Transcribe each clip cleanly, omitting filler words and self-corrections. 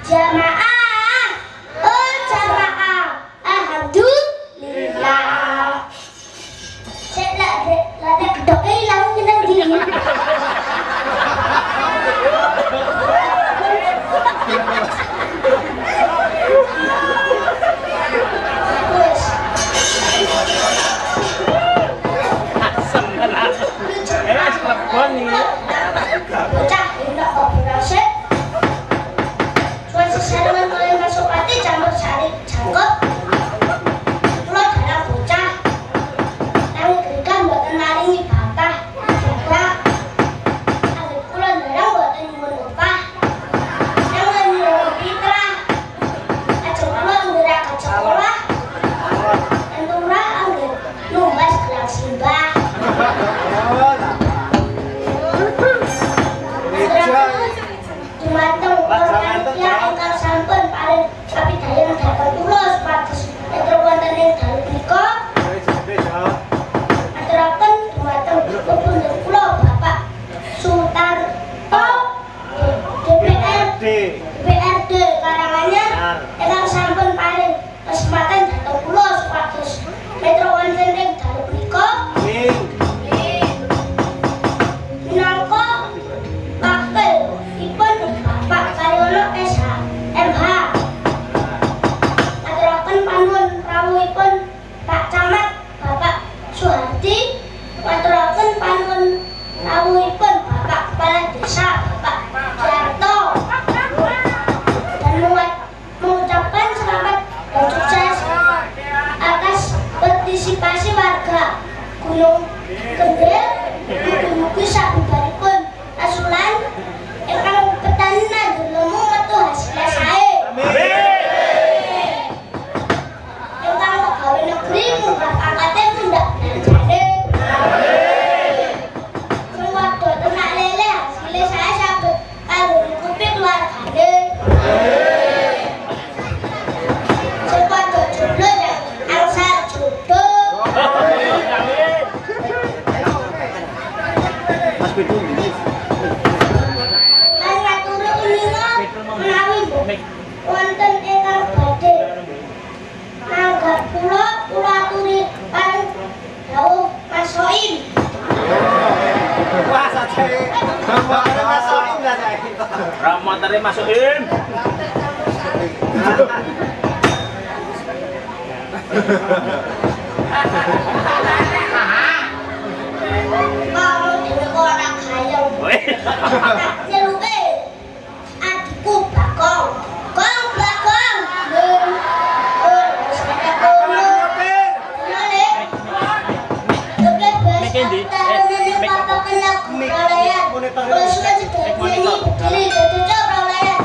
Jamaah, oh jamaah, alhamdulillah. Saya lada kedoknya hilang nang ndi. Wes. Bocah hendak operasi. Cuaca sarungan mulai masuk hati campur sari jangkep. Pulau dalam bocah. Nang gerikan mboten naringi bantah. Jaga. Anggit pulau dalam mboten nyuwun upah. Nang nyuwun fitrah. Ajeng pulau nggerakan sekolah. Entura anggit numbas gelang simbah. Dumateng panitia ingkang sampun paring kapitayan dhateng kula supados netro wonten ing dalu punika aturaken dumateng pepundhen kula Bapak Sutarto DPRD Karanganyar ingkang sampun paring kesempatan dhateng kula supados netro wonten ing dalu punika minangka wakilipun Bapak Karyono SH MH aturaken panuwun rawuhipun Pak Camat Bapak Suhardi aturaken panuwun rawuhipun Bapak Kepala Desa Bapak Jarto dan mengucapkan selamat dan sukses atas partisipasi warga Gunung Kendil. Mugi-mugi sabubaripun asulan ingkang petani nandur lemu metu hasilnya sae. Amin. Ingkang pegawai negeri munggah pangkate mundak belanjane. Amin. Sing wadon tenak lele hasilnya sae saged kanggo nyukupi keluargane. Amin. Sing padha jomblo ya angsal jodoh. Amin. Angaturu uninga menawi wonten ingkang badhe nanggap kula aturi paring dawuh Mas Soim. Wah, saja. Ramadhan masukin enggak saya? Ramadhan masukin. Kamu dhewe ora gayeng. Tak jeluke adikku Bagong. Gong Bagong. Oh, wis kaya kono. Ngene. Oke, bes. Ini papa kena kalayan. Wis sudah sedek nyanyi berdiri dadi coba layan.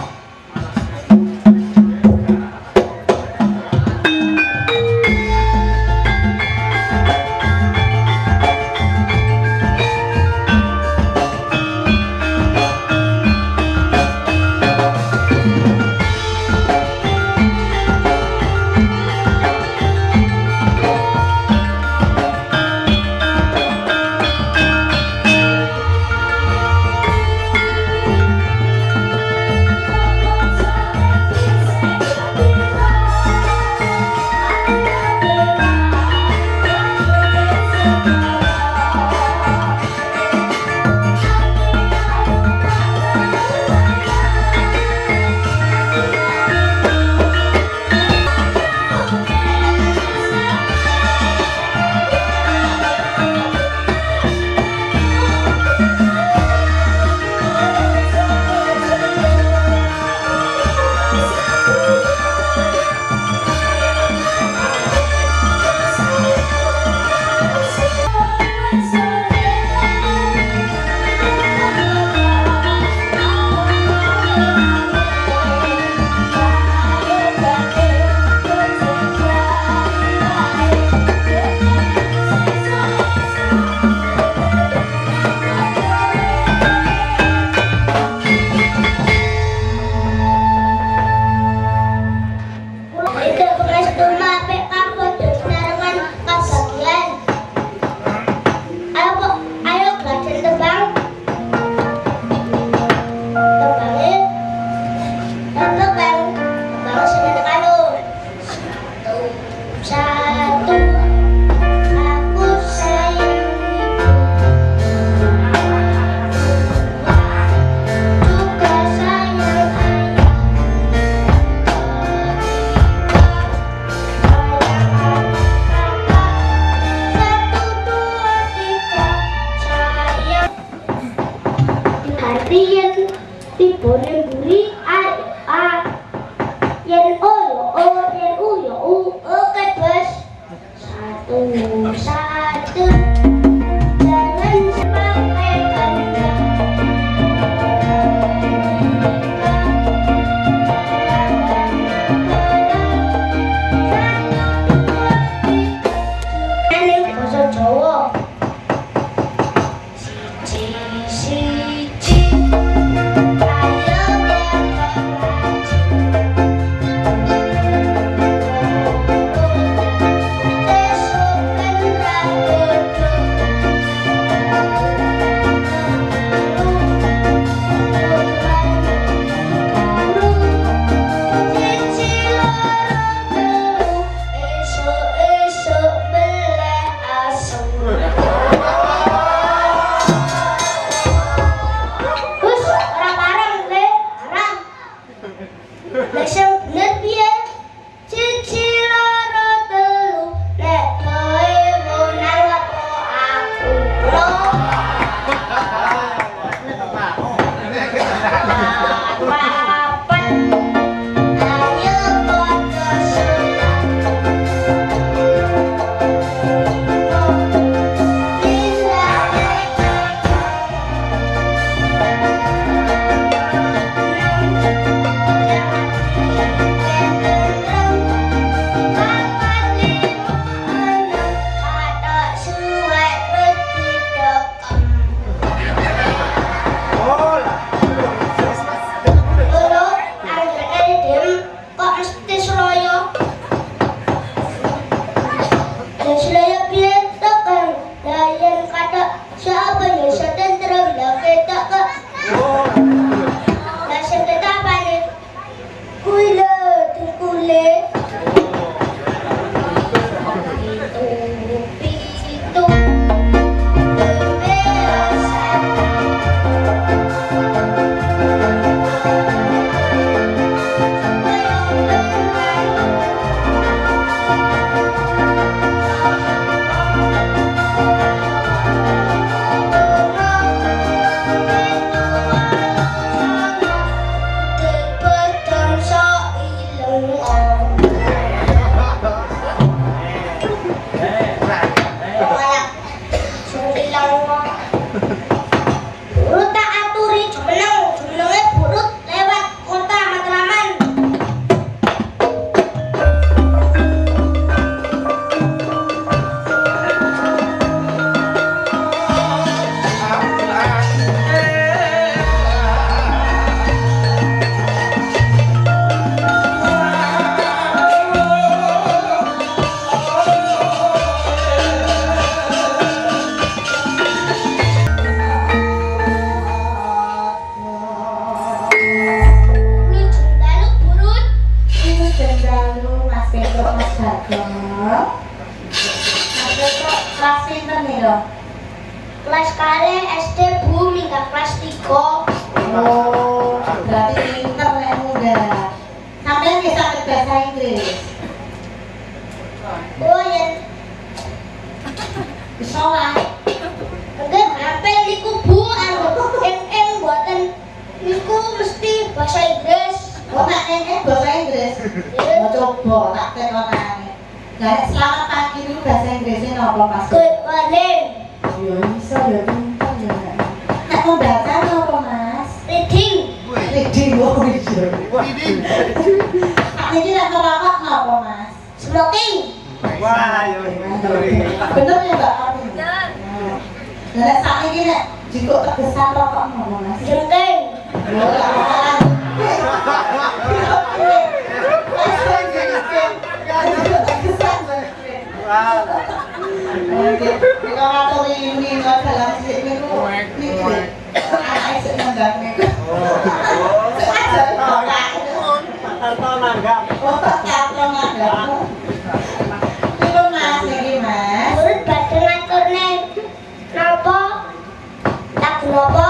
Lah sing bener piye? Cici loro telu nek kowe menang apa aku. Papat ayo padha sunat. Siapa yang sedang terbilang kita ke? Nasi kita apa nih? Kule, kule. Pitu, bebesan. Kelas kali SD Bu minta kelas 3. Oh, berarti pinter nek muda. Sampeyan bisa bahasa Inggris. Oh ya, Bisa lah. enggak apel niku Bu buatan niku mesti bahasa Inggris. Oh, nak bahasa Inggris. Mau coba tak tekonane. Nah, selamat pagi dulu bahasa Inggrisnya apa Mas? Good morning. Ya bisa ya pinter ya. Nek mau baca apa Mas? Reading. Reading oh iya. Ini nek merokok apa Mas? Smoking. Wah, yo. Bener ya Mbak Arni? Bener. Nah, nek sak iki nek jiko tegesan rokok apa Mas? Jengking. Ya ora. Urut badhe ngaturne napa? Lagu napa?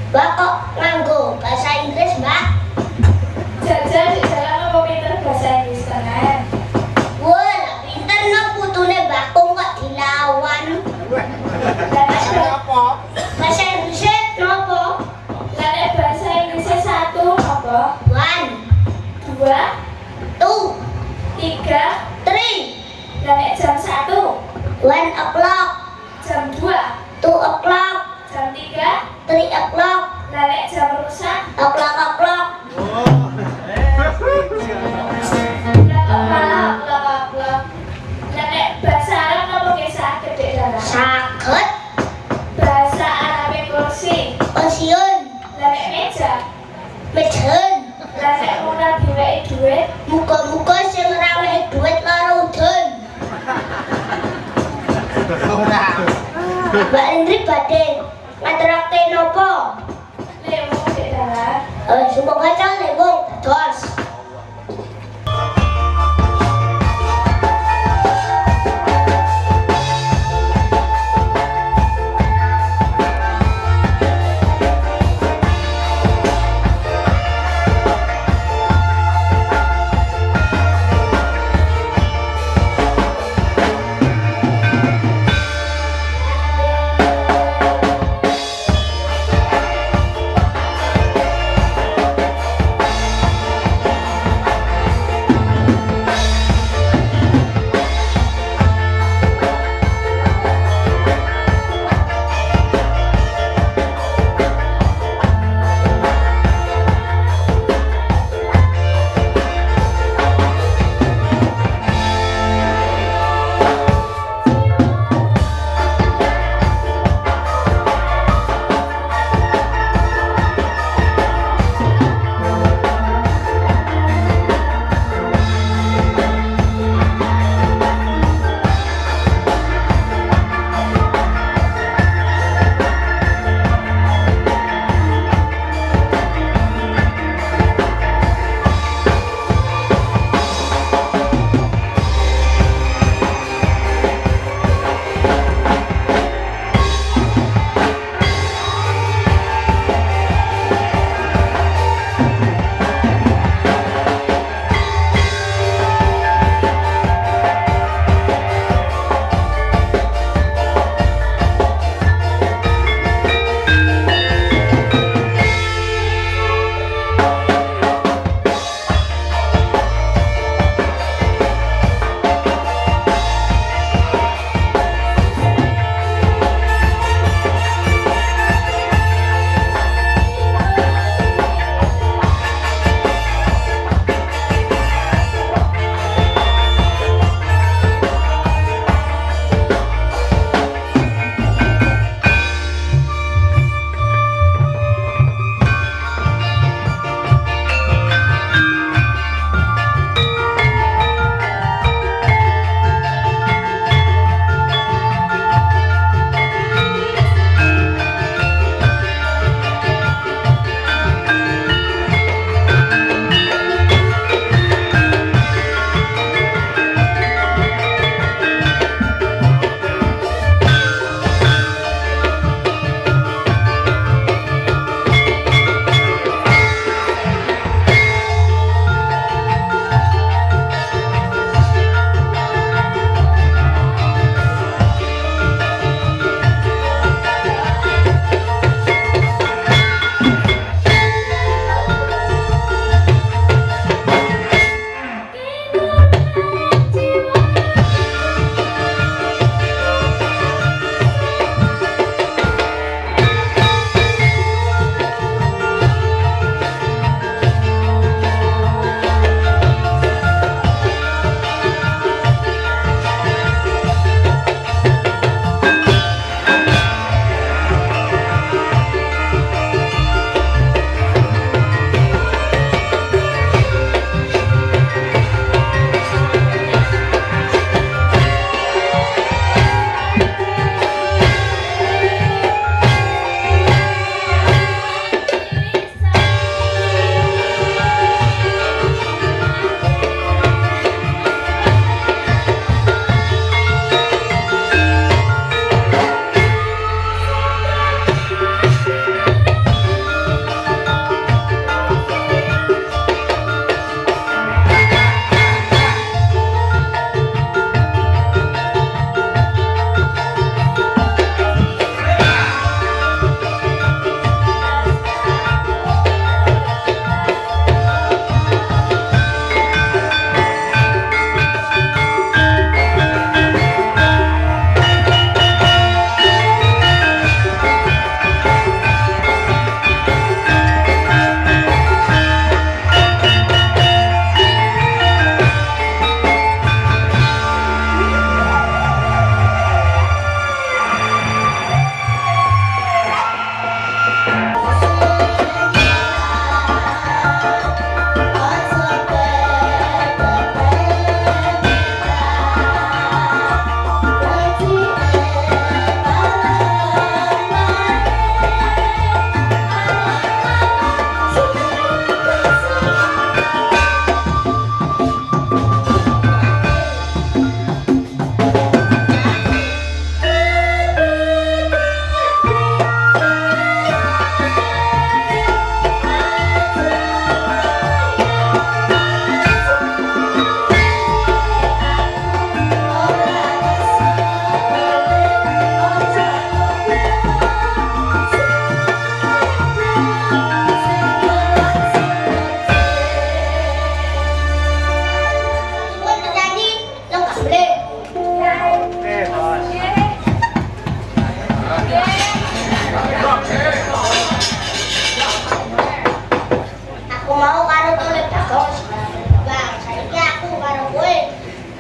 Mbak kok nganggo bahasa Inggris, Mbak? Jajal di jalan apa pinter bahasa Inggris tenan. Wah, lah pinter no putune Mbak Kung kok dilawan. Bahasa Inggrisnya nopo? Lah nek bahasa Inggrisnya 1 apa? 1, 2, 2, 3. 3. Lah nek jam 1, 1 o'clock, jam 2, 2 o'clock, jam 3. 3 o'clock, Lah nek jam rusak, o'clock. lah kok malah oplok-oplok. Lah nek bahasa Arab napa kisah gede dalah? Saged Bahasa Arab kursi. pensiun, Lah nek meja, mejen. lah nek ora diwehi dhuwit, Muga-muga sing ora wehi duit lara udun. Mbak Indri badhe ngaturake napa? lemu gede dalah. Sumpah kacang lewung dados.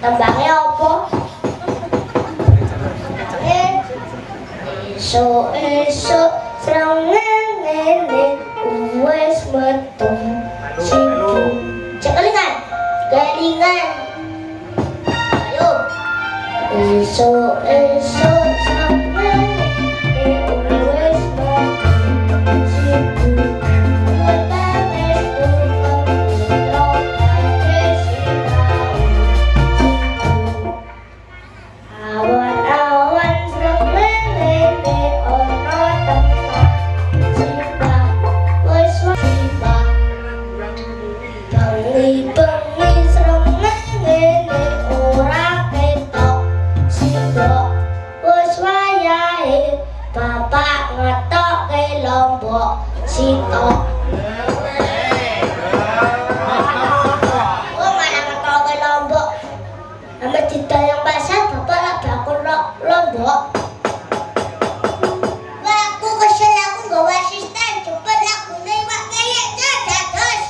Tembangnya apa? Esok-esok serangan nenek wes metu sibuk. Cek kelingan. Ayo. Esok-esok serangan nenek wes metu sibuk. Awan-awan serangan ono tempat simbah wis simbah bengi-bengi serangan ora ketok simbah wis wayahe bapak ngetokke lombok sitok. Oh mana ngetokke lombok sama cita yang basah bapak lah bakul lombok. Wah aku kesel aku gak asisten cepet aku nih wak kayak terus.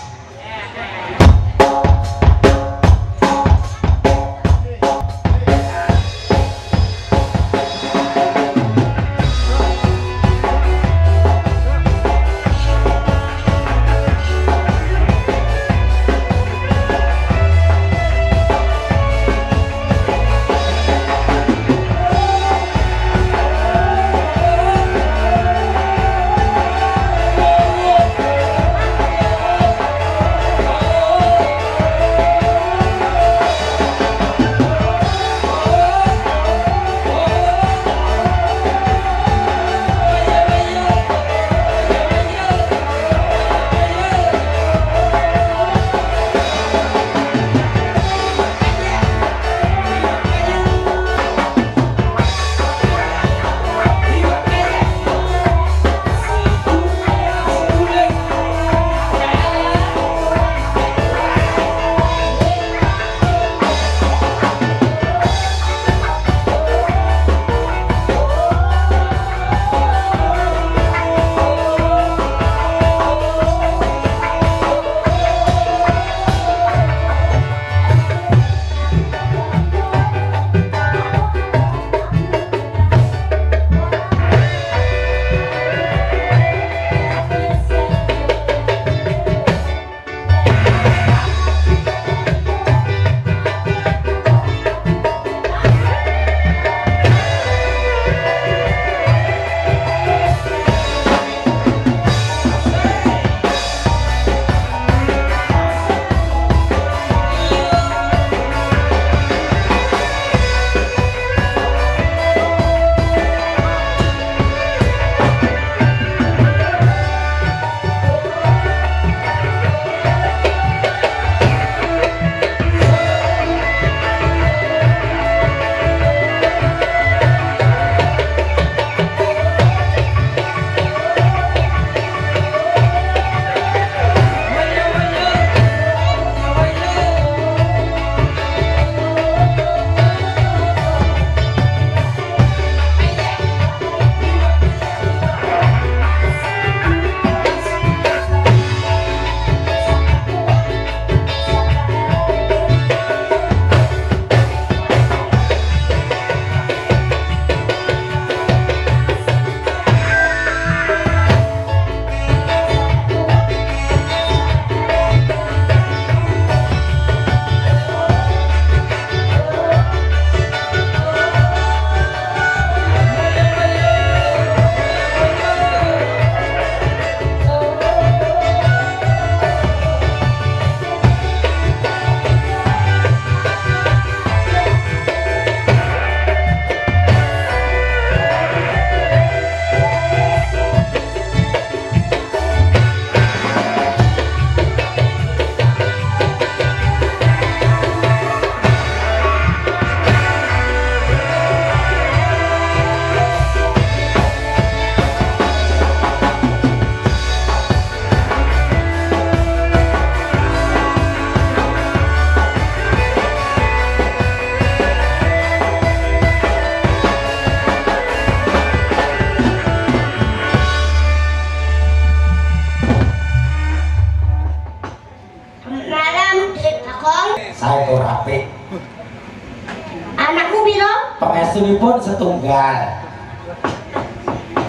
estunipun setunggal.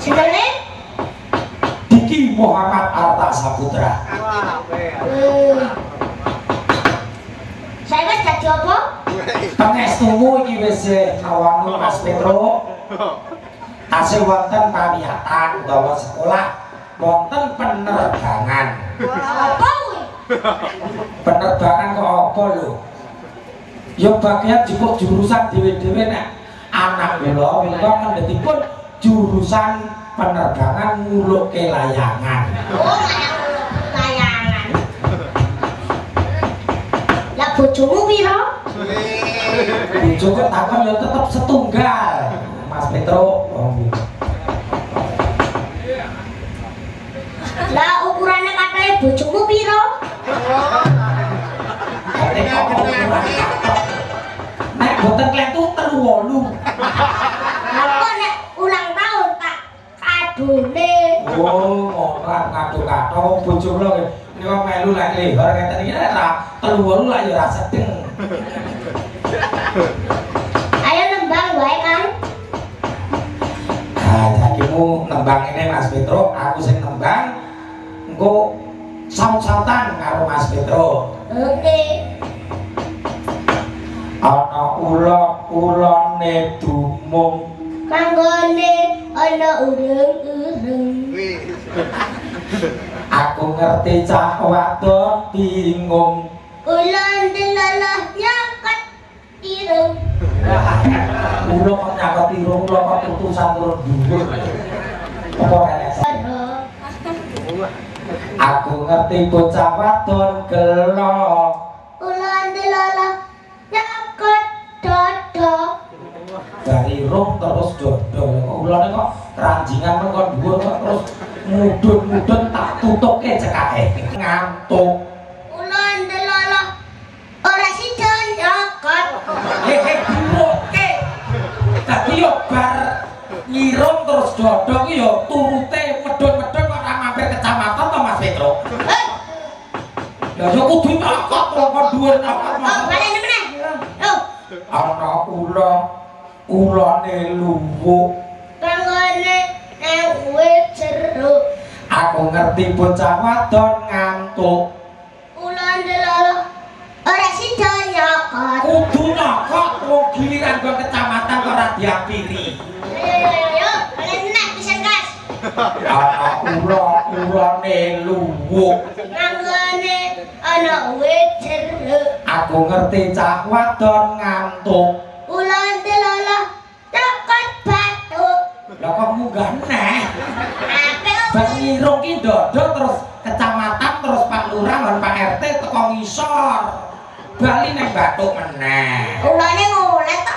Jenenge? Diki Muhammad Arta Saputra. Saya wis dadi apa? Pangestumu iki wis awangun Mas Petro. Tasih wonten pamiyatan utawa sekolah wonten penerbangan. Apa kuwi? Penerbangan kok apa lho? Ya bagian cukup jurusan dhewe-dhewe nek anak kula menika mendhetipun jurusan penerbangan nguluke layangan. Oh, layangan. Lah bojomu piro? Bojoku takon ya tetep setunggal. Mas Petro. Lah ukurane katanya bojomu piro? Nek kok ukuran katok. Nek boten klentu 38. Apa nek ulang tahun tak kadune? Oh, ngono kadung-kadung bojo kula niku melu lek lebar ngeten iki ra 38 lak ya ra sedeng. Ayo nembang wae kan? Jakimu nembang ini Mas Petro, aku sing nembang engko saut-sautan karo Mas Petro. Oke. Ana ula-ulane dumung Kanggone ana urung-urung. aku ngerti cah wadon bingung. Ulan delalah nyakat irung. Ula kok nyakot irung, ula kok putusan turun dhuwur. Apa relesen? Aduh. Aku ngerti bocah wadon gelo. Ulan delalah nyakat dodo. Dari rum terus dodol. Kok ulane kok ranjingan men kok dhuwur kok terus mudhun-mudhun tak tutuke cekake. Ngantuk. Ulan delalah ora sida nyakat. Hehe buke. Dadi yo bar ngirung terus dodol ki yo turute medhun-medhun kok ora mampir kecamatan to Mas Petro. Ya yo kudu nyokot kok dhuwur nyokot. Oh, balen meneh. Oh, Ana ulane luwuk. kanggone nang wit jeruk. Aku ngerti bocah wadon ngantuk. Ulan delalah ora sida nyakat. Kudu nyokot wong giliran kok kecamatan kok ora diapiri. Yo, balen meneh pisan gas. Ana ulane luwuk. Kanggone ana wit jeruk. Aku ngerti cah wadon ngantuk. Ulan delalah nyakat batu. Lah kok munggah neh. Apik Bar ngirung ki dodo terus kecamatan terus Pak Lurah lan Pak RT teko ngisor. Bali nang batuk meneh. ulane ngulet to.